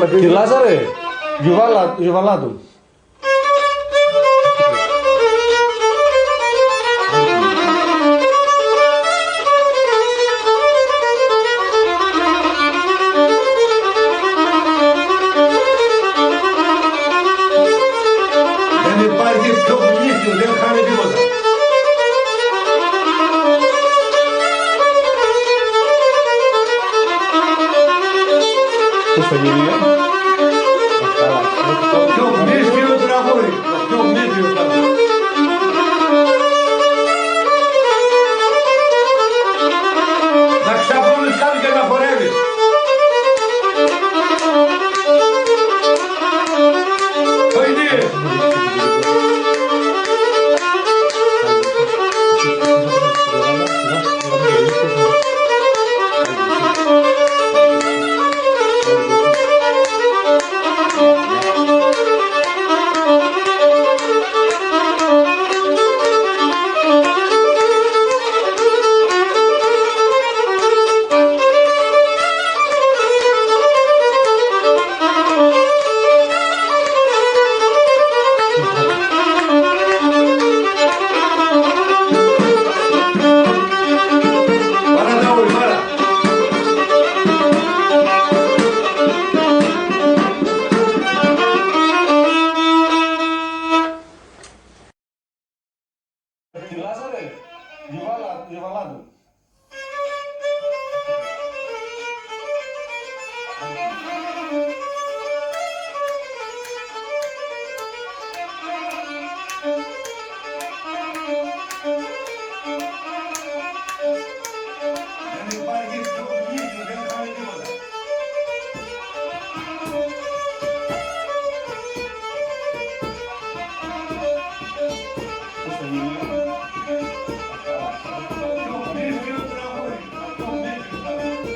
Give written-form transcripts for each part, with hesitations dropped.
Κύριε Λάζαρε, γιουβάλα του. Δεν υπάρχει πιο πλήθιο, δεν χάνει τίποτα. Πώς θα γίνει, Το πιο πλήθιο τραγούδι. Το πιο πλήθιο τραγούδι. Να ξαπλώνεις κάτι και να χορεύεις. Το είναι. Κύριε Λάζαρε, γιουβάλα του. Δεν υπάρχει πιο πλήθιο, δεν χάνει τίποτα. Πώς θα γίνει, Το πλήθιο τραγούδι. Το πλήθιο τραγούδι.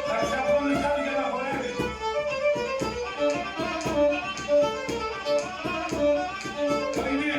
Να ξαπλώνεις κάτι και να χορεύεις. Το είναι.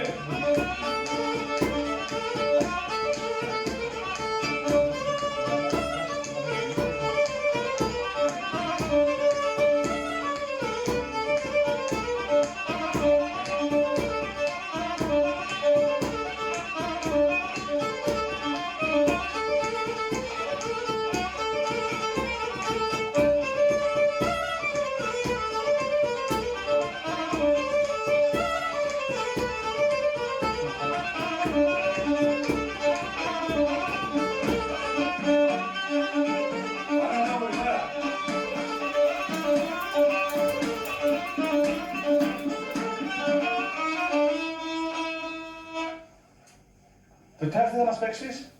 Τετάρτη θα μας παίξεις.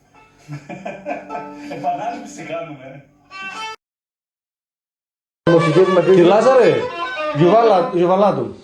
Επανάληψη κάνουμε. Κύριε Λάζαρε, γιουβάλα του.